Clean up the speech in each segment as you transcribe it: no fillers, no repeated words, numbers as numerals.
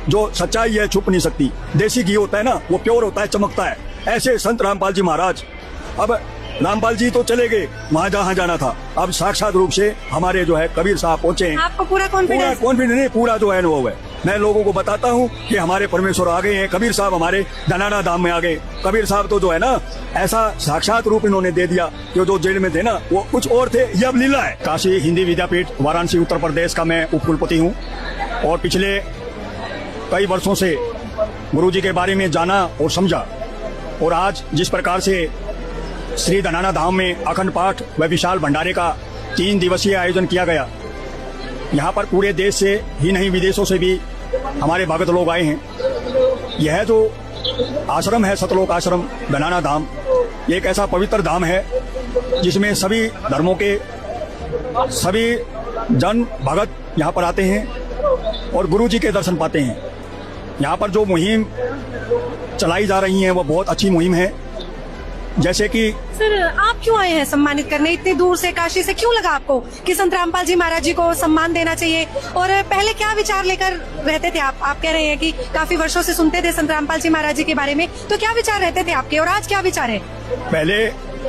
जो सच्चाई है छुप नहीं सकती। देसी घी होता है ना, वो प्योर होता है, चमकता है। ऐसे संत रामपाल जी महाराज, अब रामपाल जी तो चले गए वहाँ जहाँ जाना था, अब साक्षात रूप से हमारे जो है कबीर साहब पहुँचे। आपको पूरा कॉन्फिडेंस? नहीं, पूरा जो है अनुभव है। मैं लोगों को बताता हूँ कि हमारे परमेश्वर आ गए हैं, कबीर साहब हमारे धनाना धाम में आ गए। कबीर साहब तो जो है ना, ऐसा साक्षात रूप इन्होंने दे दिया कि जो जेल में थे ना वो कुछ और थे, ये अब लीला है। काशी हिंदी विद्यापीठ वाराणसी उत्तर प्रदेश का मैं उपकुलपति हूँ और पिछले कई वर्षों से गुरुजी के बारे में जाना और समझा। और आज जिस प्रकार से श्री धनाना धाम में अखंड पाठ व विशाल भंडारे का 3 दिवसीय आयोजन किया गया, यहाँ पर पूरे देश से ही नहीं विदेशों से भी हमारे भगत लोग आए हैं। यह जो आश्रम है सतलोक आश्रम धनाना धाम, एक ऐसा पवित्र धाम है जिसमें सभी धर्मों के सभी जन भगत यहाँ पर आते हैं और गुरु जी के दर्शन पाते हैं। यहाँ पर जो मुहिम चलाई जा रही है वो बहुत अच्छी मुहिम है। जैसे कि सर, आप क्यों आए हैं सम्मानित करने इतनी दूर से? काशी से क्यों लगा आपको कि संत रामपाल जी महाराज जी को सम्मान देना चाहिए? और पहले क्या विचार लेकर रहते थे आप कह रहे हैं कि काफी वर्षों से सुनते थे संत रामपाल जी महाराज जी के बारे में, तो क्या विचार रहते थे आपके और आज क्या विचार है? पहले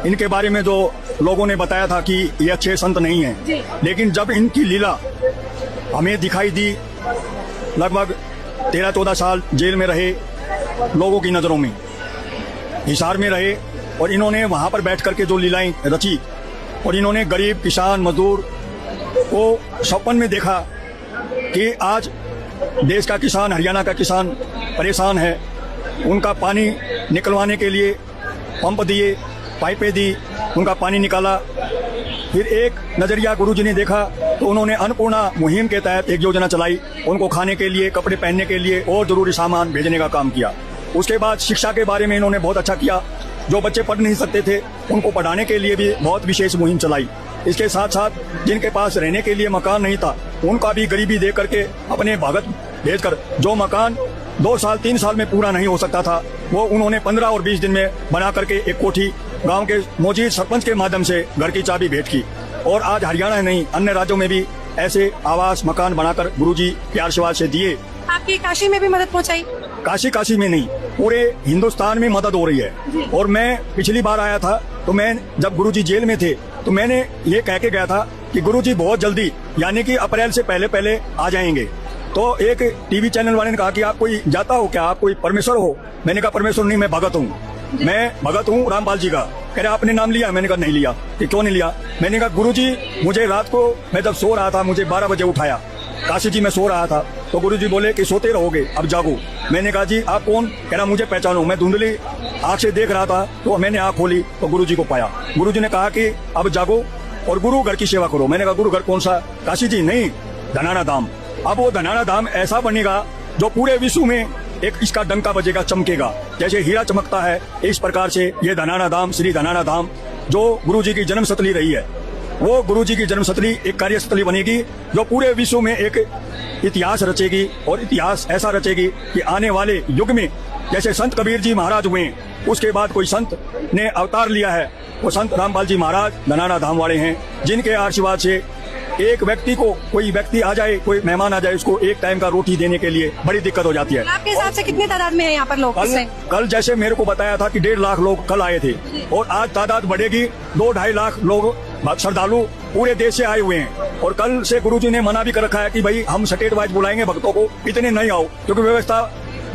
इनके बारे में जो लोगों ने बताया था कि ये अच्छे संत नहीं है, लेकिन जब इनकी लीला हमें दिखाई दी, लगभग 13-14 साल जेल में रहे, लोगों की नजरों में हिसार में रहे और इन्होंने वहां पर बैठ करके जो लीलाएं रची और इन्होंने गरीब किसान मजदूर को सपन में देखा कि आज देश का किसान, हरियाणा का किसान परेशान है। उनका पानी निकलवाने के लिए पंप दिए, पाइपें दी, उनका पानी निकाला। फिर एक नजरिया गुरुजी ने देखा तो उन्होंने अन्नपूर्णा मुहिम के तहत एक योजना चलाई, उनको खाने के लिए, कपड़े पहनने के लिए और जरूरी सामान भेजने का काम किया। उसके बाद शिक्षा के बारे में इन्होंने बहुत अच्छा किया। जो बच्चे पढ़ नहीं सकते थे उनको पढ़ाने के लिए भी बहुत विशेष मुहिम चलाई। इसके साथ साथ जिनके पास रहने के लिए मकान नहीं था उनका भी गरीबी दे करके अपने भगत भेजकर जो मकान 2 साल 3 साल में पूरा नहीं हो सकता था वो उन्होंने 15 और 20 दिन में बना करके एक कोठी गांव के मौजूद सरपंच के माध्यम से घर की चाबी भेंट की। और आज हरियाणा नहीं, अन्य राज्यों में भी ऐसे आवास मकान बनाकर गुरुजी प्यार आशीर्वाद से दिए। आपकी काशी में भी मदद पहुंचाई? काशी में नहीं, पूरे हिंदुस्तान में मदद हो रही है। और मैं पिछली बार आया था तो मैं जब गुरुजी जेल में थे तो मैंने ये कह के गया था कि गुरुजी बहुत जल्दी यानी कि अप्रैल से पहले आ जाएंगे। तो एक टीवी चैनल वाले ने कहा कि आप कोई जाता हो क्या, आप कोई परमेश्वर हो? मैंने कहा परमेश्वर नहीं, मैं भगत हूँ, मैं भगत हूँ रामपाल जी का। कह रहे आपने नाम लिया? मैंने कहा नहीं लिया। कि क्यों नहीं लिया? मैंने कहा गुरुजी मुझे रात को मैं जब सो रहा था मुझे 12 बजे उठाया, काशी जी मैं सो रहा था तो गुरुजी बोले कि सोते रहोगे अब जागो। मैंने कहा जी आप कौन? कह रहा मुझे पहचानो। मैं धुंधली आंख से देख रहा था तो मैंने आंख खोली तो गुरुजी को पाया। गुरुजी ने कहा कि अब जागो और गुरु घर की सेवा करो। मैंने कहा गुरु घर कौन सा? काशी जी नहीं, धनाना धाम। अब वो धनाना धाम ऐसा बनेगा जो पूरे विश्व में एक इसका डंका बजेगा, चमकेगा, जैसे हीरा चमकता है। इस प्रकार से ये धनाना धाम, श्री धनाना धाम जो गुरुजी की जन्मस्थली रही है, वो गुरुजी की जन्मस्थली एक कार्यस्थली बनेगी जो पूरे विश्व में एक इतिहास रचेगी। और इतिहास ऐसा रचेगी कि आने वाले युग में जैसे संत कबीर जी महाराज हुए, उसके बाद कोई संत ने अवतार लिया है, वो संत रामपाल जी महाराज धनाना धाम वाले हैं, जिनके आशीर्वाद से एक व्यक्ति को, कोई व्यक्ति आ जाए, कोई मेहमान आ जाए, उसको एक टाइम का रोटी देने के लिए बड़ी दिक्कत हो जाती है। आपके हिसाब से कितने तादाद में है यहाँ पर लोग? कल जैसे मेरे को बताया था कि 1.5 लाख लोग कल आए थे और आज तादाद बढ़ेगी, 2-2.5 लाख लोग श्रद्धालु पूरे देश से आए हुए हैं। और कल से गुरुजी ने मना भी कर रखा है कि भाई हम स्टेट वाइज बुलाएंगे भक्तों को, इतने नहीं आओ, क्योंकि व्यवस्था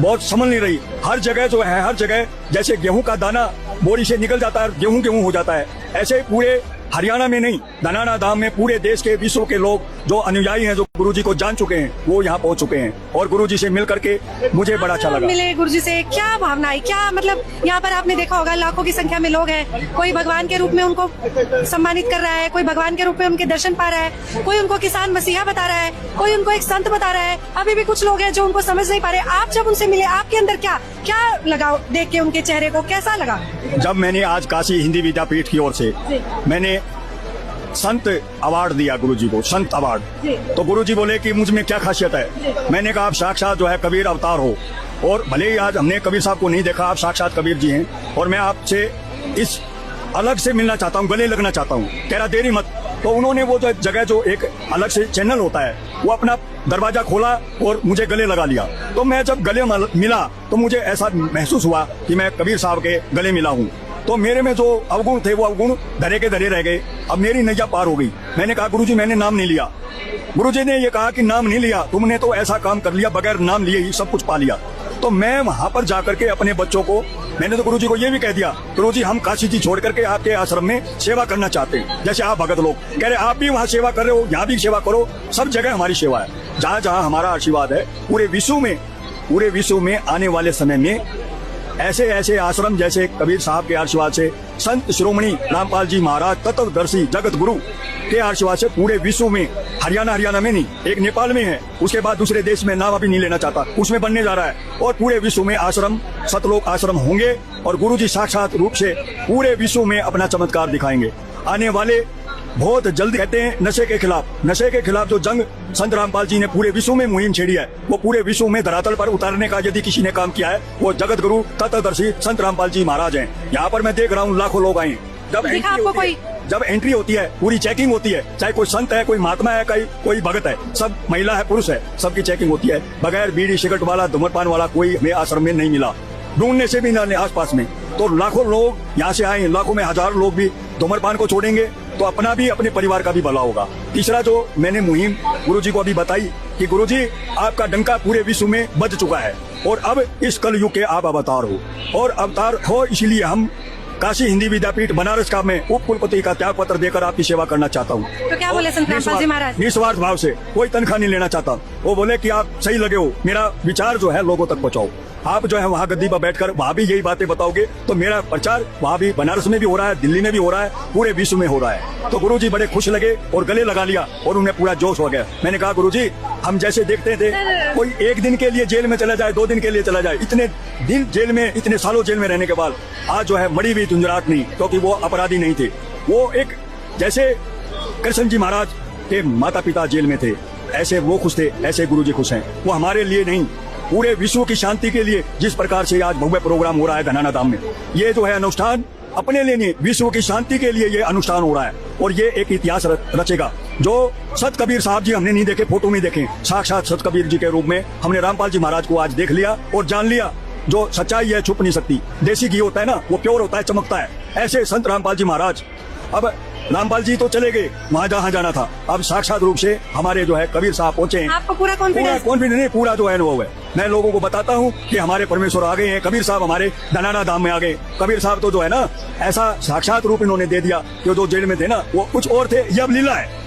बहुत संभल नहीं रही। हर जगह जो है, हर जगह जैसे गेहूं का दाना बोरी से निकल जाता है, गेहूं हो जाता है, ऐसे पूरे हरियाणा में नहीं, धनाना धाम में पूरे देश के, विश्व के लोग जो अनुयायी हैं, जो गुरुजी को जान चुके हैं, वो यहाँ पहुँच चुके हैं। और गुरुजी से मिल करके मुझे बड़ा अच्छा लगा। मिले गुरुजी से, क्या भावना है, क्या मतलब यहाँ पर आपने देखा होगा लाखों की संख्या में लोग हैं, कोई भगवान के रूप में उनको सम्मानित कर रहा है, कोई भगवान के रूप में उनके दर्शन पा रहा है, कोई उनको किसान मसीहा बता रहा है, कोई उनको एक संत बता रहा है। अभी भी कुछ लोग हैं जो उनको समझ नहीं पा रहे। आप जब उनसे मिले, आपके अंदर क्या लगा देख के उनके चेहरे को, कैसा लगा? जब मैंने आज काशी हिंदी विद्यापीठ की ओर से मैंने संत अवार्ड दिया गुरुजी को, संत अवार्ड, तो गुरुजी बोले कि मुझ में क्या खासियत है? मैंने कहा आप साक्षात जो है कबीर अवतार हो, और भले ही आज हमने कबीर साहब को नहीं देखा, आप साक्षात कबीर जी हैं और मैं आपसे इस अलग से मिलना चाहता हूँ, गले लगना चाहता हूँ। कह रहा देरी मत, तो उन्होंने वो जो जगह जो एक अलग से चैनल होता है वो अपना दरवाजा खोला और मुझे गले लगा लिया। तो मैं जब गले मिला तो मुझे ऐसा महसूस हुआ कि मैं कबीर साहब के गले मिला हूँ। तो मेरे में जो अवगुण थे वो अवगुण धरे के धरे रह गए। अब मेरी नैया पार हो गई। मैंने कहा गुरुजी मैंने नाम नहीं लिया। गुरुजी ने ये कहा कि नाम नहीं लिया, तुमने तो ऐसा काम कर लिया, बगैर नाम लिए ही सब कुछ पा लिया। तो मैं वहां पर जाकर के अपने बच्चों को, मैंने तो गुरुजी को ये भी कह दिया, गुरुजी हम काशी जी छोड़ करके आपके आश्रम में सेवा करना चाहते हैं। जैसे आप भगत लोग कह रहे आप भी वहाँ सेवा कर रहे हो, यहाँ भी सेवा करो, सब जगह हमारी सेवा है। जहाँ जहाँ हमारा आशीर्वाद है पूरे विश्व में आने वाले समय में ऐसे ऐसे आश्रम जैसे कबीर साहब के आशीर्वाद से, संत शिरोमणि रामपाल जी महाराज तत्वदर्शी जगत गुरु के आशीर्वाद से पूरे विश्व में, हरियाणा में नहीं, एक नेपाल में है, उसके बाद दूसरे देश में, नाम अभी नहीं लेना चाहता, उसमें बनने जा रहा है। और पूरे विश्व में आश्रम, सतलोक आश्रम होंगे और गुरुजी साक्षात रूप से पूरे विश्व में अपना चमत्कार दिखाएंगे। आने वाले बहुत जल्दी, कहते हैं नशे के खिलाफ जो जंग संत रामपाल जी ने पूरे विश्व में मुहिम छेड़ी है, वो पूरे विश्व में धरातल पर उतारने का यदि किसी ने काम किया है वो जगत गुरु तत्वदर्शी संत रामपाल जी महाराज हैं। यहाँ पर मैं देख रहा हूँ लाखों लोग आए। जब एंट्री होती है पूरी चेकिंग होती है, चाहे कोई संत है, कोई महात्मा है, कोई भगत है, सब महिला है, पुरुष है, सबकी चेकिंग होती है। बगैर बीड़ी सिगरेट वाला, धूम्रपान वाला कोई हमें आश्रम में नहीं मिला, ढूंढने से भी ना आस पास में। तो लाखों लोग यहाँ से आए, लाखों में हजारों लोग भी धूम्रपान को छोड़ेंगे तो अपना भी अपने परिवार का भी भला होगा। तीसरा जो मैंने मुहिम गुरुजी को अभी बताई कि गुरुजी आपका डंका पूरे विश्व में बज चुका है और अब इस कलयुग के आप अवतार हो, और अवतार हो इसलिए हम काशी हिंदी विद्यापीठ बनारस का मैं उप कुलपति का त्याग पत्र देकर आपकी सेवा करना चाहता हूँ। तो क्या बोले संत रामपाल जी महाराज? निस्वार्थ भाव से, कोई तनख्वाह नहीं लेना चाहता। वो बोले कि आप सही लगे हो, मेरा विचार जो है लोगों तक पहुँचाओ। आप जो है वहाँ गद्दी पर बैठकर वहाँ भी यही बातें बताओगे तो मेरा प्रचार वहाँ भी बनारस में भी हो रहा है, दिल्ली में भी हो रहा है, पूरे विश्व में हो रहा है। तो गुरुजी बड़े खुश लगे और गले लगा लिया और उन्हें पूरा जोश हो गया। मैंने कहा गुरुजी हम जैसे देखते थे कोई एक दिन के लिए जेल में चला जाए, 2 दिन के लिए चला जाए, इतने दिन जेल में, इतने सालों जेल में रहने के बाद आज जो है मड़ी हुई झुंझुराहट नहीं, क्योंकि वो अपराधी नहीं थे। वो एक जैसे कृष्ण जी महाराज के माता पिता जेल में थे, ऐसे वो खुश थे, ऐसे गुरुजी खुश हैं। वो हमारे लिए नहीं, पूरे विश्व की शांति के लिए जिस प्रकार से आज भव्य प्रोग्राम हो रहा है धनाना धाम में, ये जो है अनुष्ठान अपने लिए नहीं, विश्व की शांति के लिए ये अनुष्ठान हो रहा है। और ये एक इतिहास रचेगा। जो सत कबीर साहब जी हमने नहीं देखे, फोटो में देखे, साक्षात सत कबीर जी के रूप में हमने रामपाल जी महाराज को आज देख लिया और जान लिया। जो सच्चाई है छुप नहीं सकती। देसी घी होता है ना, वो प्योर होता है, चमकता है। ऐसे संत रामपाल जी महाराज, अब रामपाल जी तो चले गए वहाँ जहाँ जाना था, अब साक्षात रूप से हमारे जो है कबीर साहब पहुंचे हैं। आपको पूरा कॉन्फिडेंस नहीं, पूरा जो अनुभव है। मैं लोगों को बताता हूँ कि हमारे परमेश्वर आ गए हैं, कबीर साहब हमारे धनाना धाम में आ गए। कबीर साहब तो जो है ना ऐसा साक्षात रूप इन्होंने दे दिया कि जो जेल में थे ना वो कुछ और थे, ये अब लीला है।